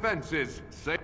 defenses. Say.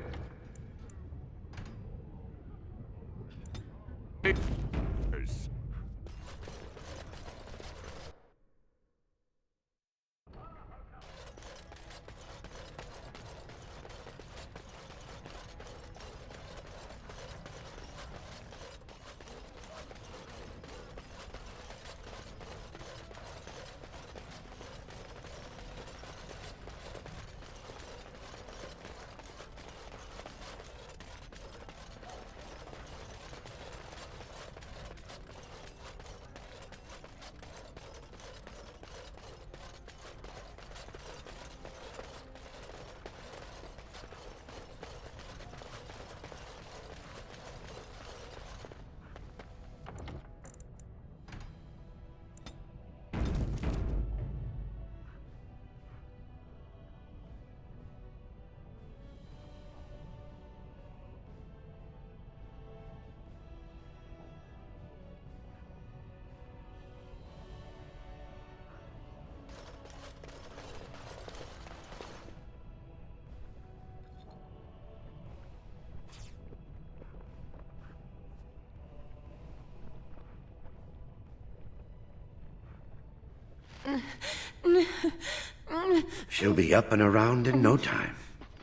She'll be up and around in no time,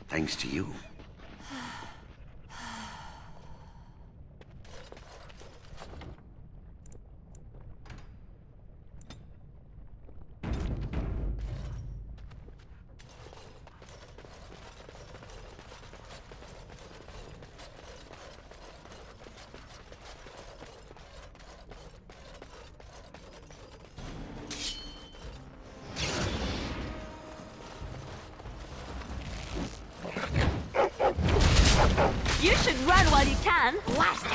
thanks to you. You should run while you can. Blast it!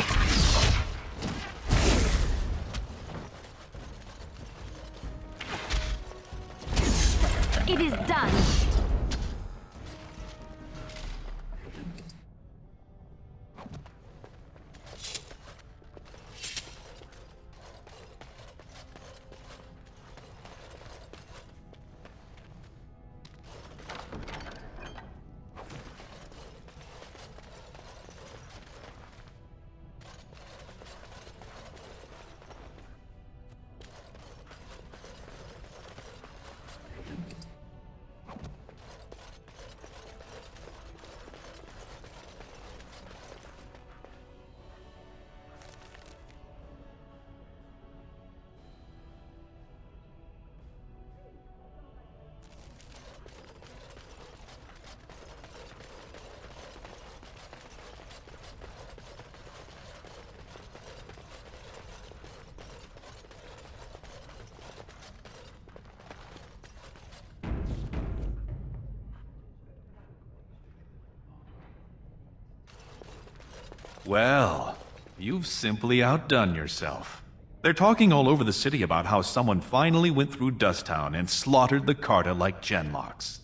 It is done. Well, you've simply outdone yourself. They're talking all over the city about how someone finally went through Dusttown and slaughtered the Carta like genlocks.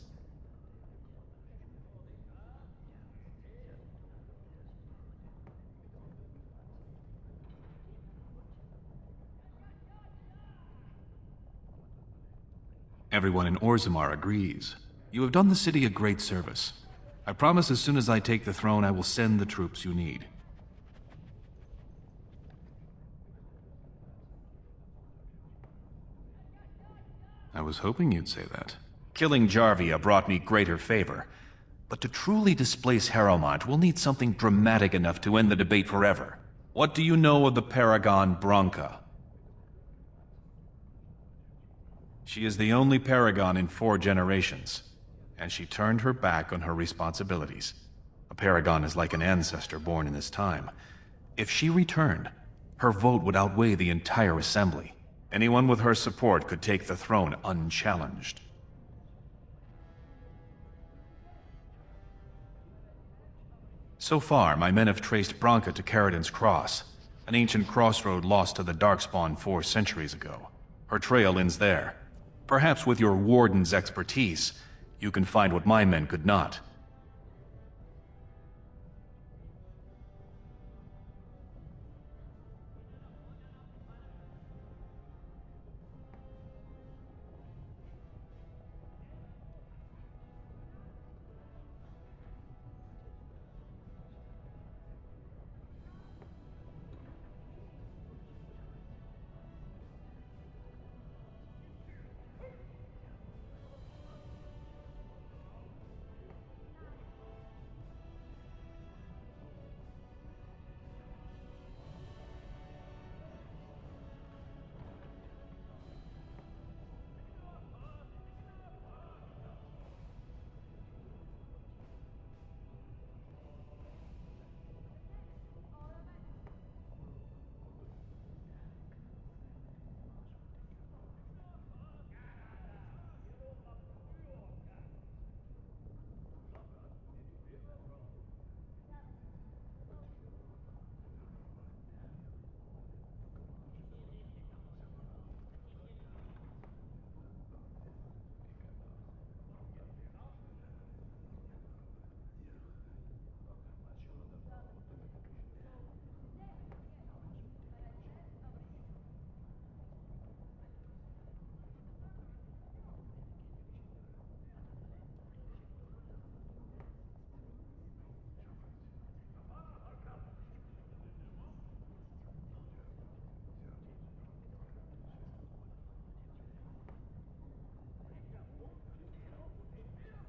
Everyone in Orzammar agrees. You have done the city a great service. I promise as soon as I take the throne, I will send the troops you need. I was hoping you'd say that. Killing Jarvia brought me greater favor. But to truly displace Harrowmont, we'll need something dramatic enough to end the debate forever. What do you know of the Paragon Branka? She is the only Paragon in 4 generations, and she turned her back on her responsibilities. A Paragon is like an ancestor born in this time. If she returned, her vote would outweigh the entire assembly. Anyone with her support could take the throne unchallenged. So far, my men have traced Branka to Caridin's Cross, an ancient crossroad lost to the Darkspawn 4 centuries ago. Her trail ends there. Perhaps with your warden's expertise, you can find what my men could not.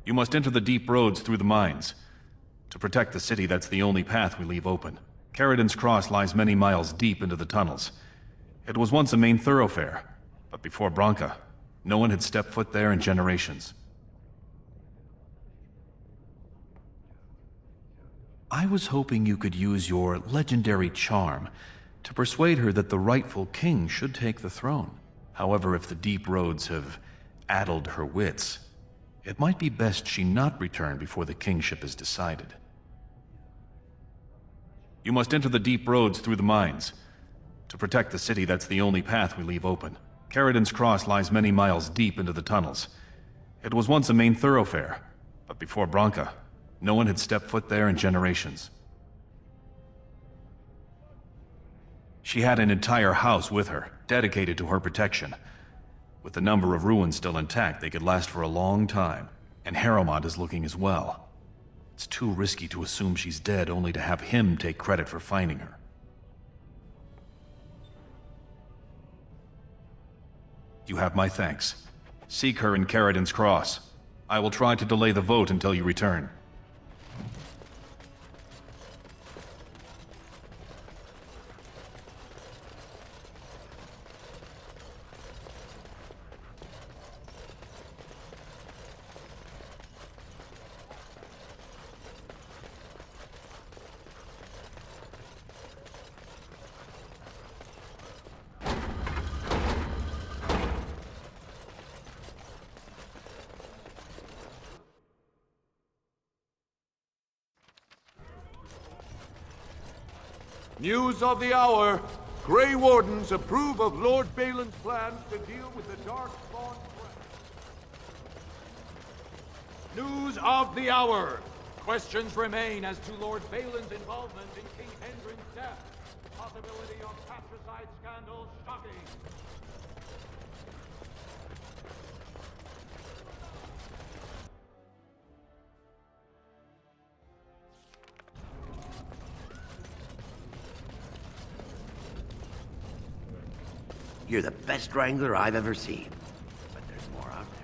You must enter the deep roads through the mines. To protect the city, that's the only path we leave open. Caridin's Cross lies many miles deep into the tunnels. It was once a main thoroughfare, but before Branka, no one had stepped foot there in generations. I was hoping you could use your legendary charm to persuade her that the rightful king should take the throne. However, if the deep roads have addled her wits, it might be best she not return before the kingship is decided. You must enter the deep roads through the mines. To protect the city, that's the only path we leave open. Caridin's Cross lies many miles deep into the tunnels. It was once a main thoroughfare, but before Branka, no one had stepped foot there in generations. She had an entire house with her, dedicated to her protection. With the number of ruins still intact, they could last for a long time, and Harrowmont is looking as well. It's too risky to assume she's dead only to have him take credit for finding her. You have my thanks. Seek her in Caridin's Cross. I will try to delay the vote until you return. News of the hour. Grey Wardens approve of Lord Bhelen's plans to deal with the Darkspawn threat. News of the hour. Questions remain as to Lord Bhelen's involvement in King Hendrin's death. Possibility of patricide scandal shocking. You're the best wrangler I've ever seen. But there's more out there.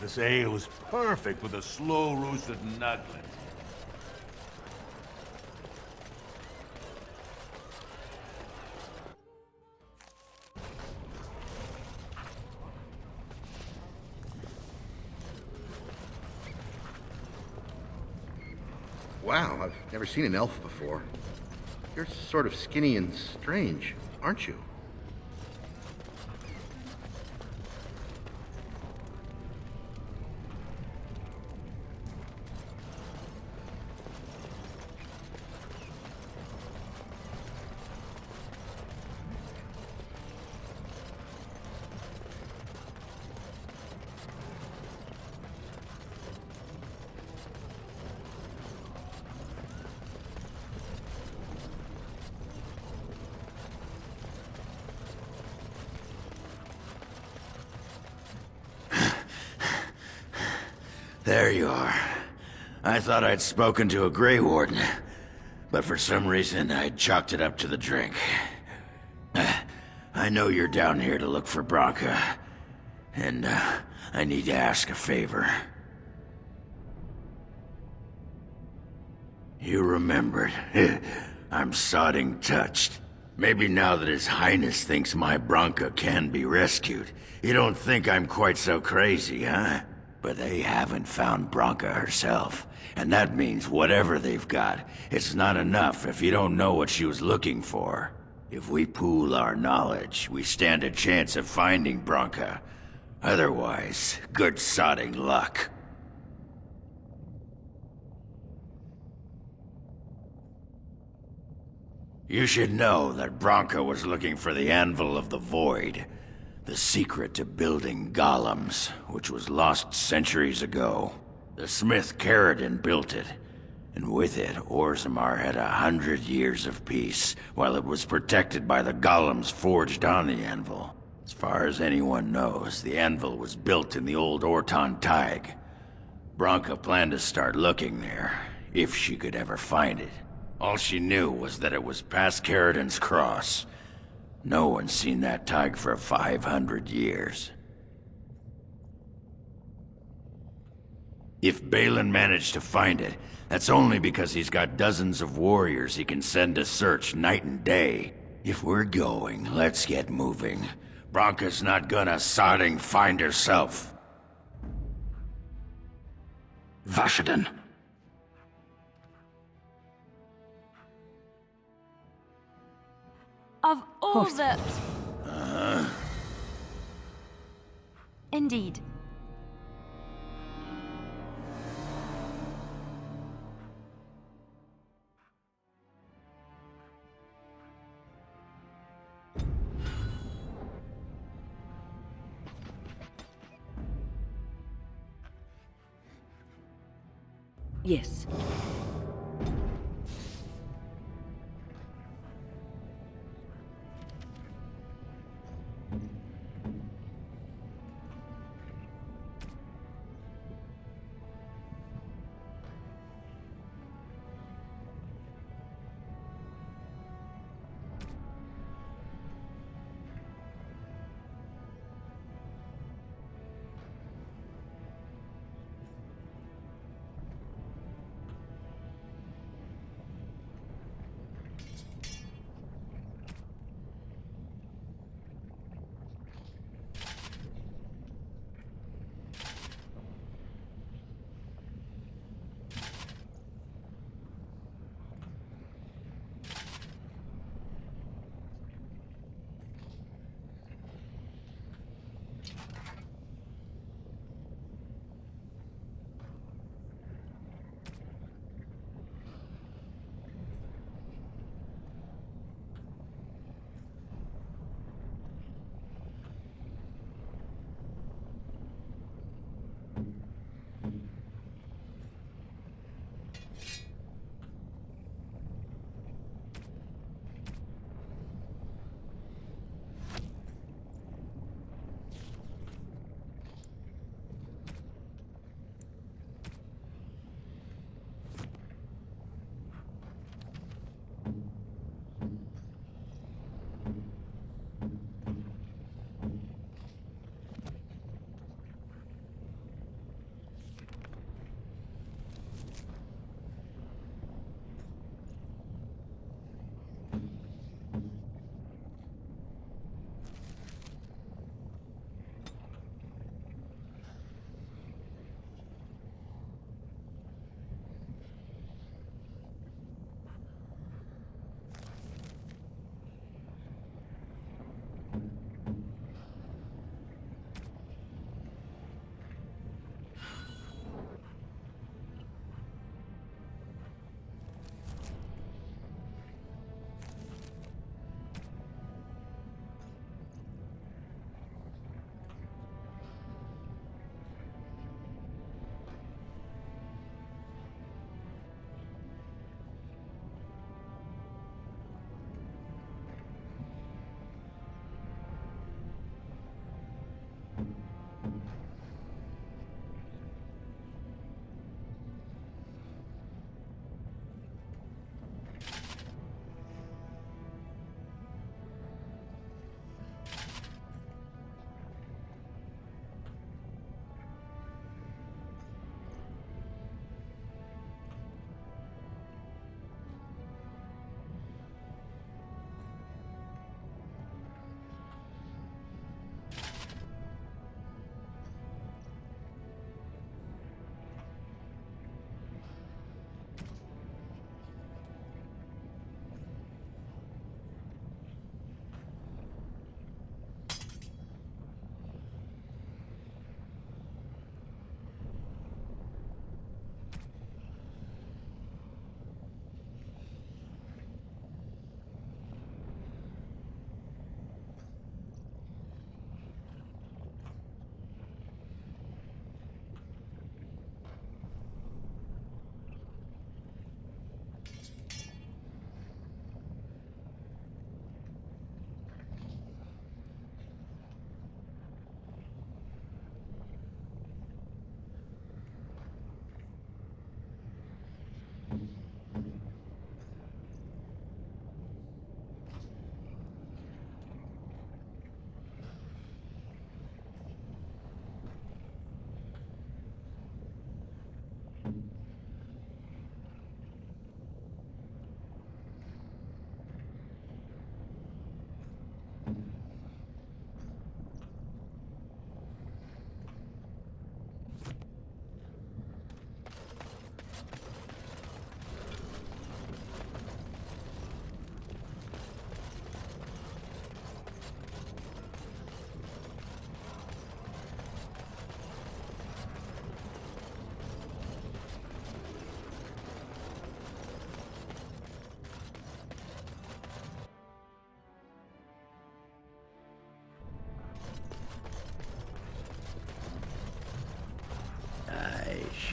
This ale is perfect with a slow-roasted nugget. Wow, I've never seen an elf before. You're sort of skinny and strange, aren't you? There you are. I thought I'd spoken to a Grey Warden, but for some reason I'd chalked it up to the drink. I know you're down here to look for Branka, and I need to ask a favor. You remembered. I'm sodding touched. Maybe now that His Highness thinks my Branka can be rescued, you don't think I'm quite so crazy, huh? But they haven't found Branka herself, and that means whatever they've got, it's not enough if you don't know what she was looking for. If we pool our knowledge, we stand a chance of finding Branka. Otherwise, good sodding luck. You should know that Branka was looking for the Anvil of the Void, the secret to building golems, which was lost centuries ago. The smith Caridin built it, and with it, Orzammar had 100 years of peace, while it was protected by the golems forged on the anvil. As far as anyone knows, the anvil was built in the old Orton Tig. Branka planned to start looking there, if she could ever find it. All she knew was that it was past Caridin's cross. No one's seen that Tig for 500 years. If Bhelen managed to find it, that's only because he's got dozens of warriors he can send to search night and day. If we're going, let's get moving. Branka's not gonna sodding find herself. Vashaden. Of all the... Indeed. Yes.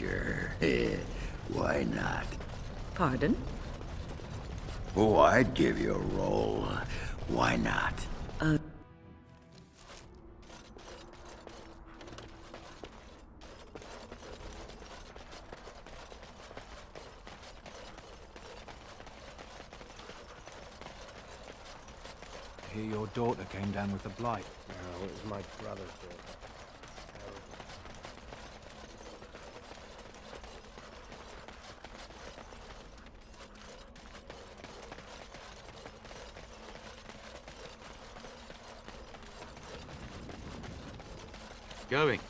Sure. Why not? Pardon? Oh, I'd give you a roll. Why not? I hear your daughter came down with the blight. No, it was my brother's daughter. Going.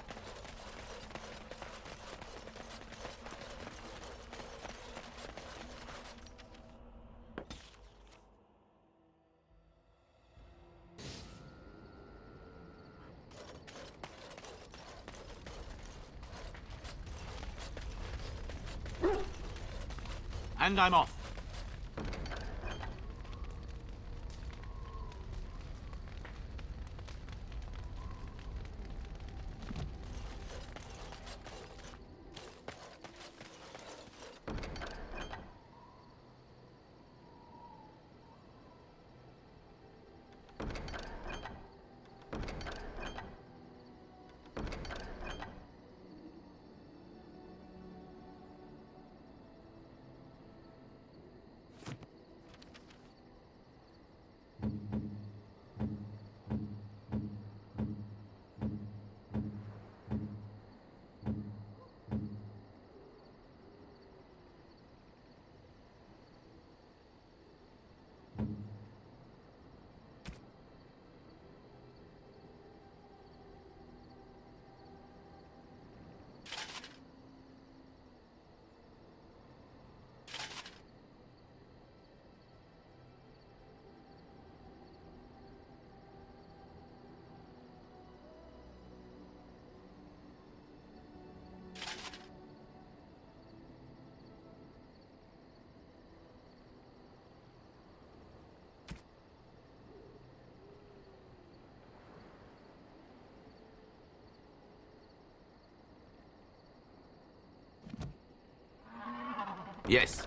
And I'm off. Yes.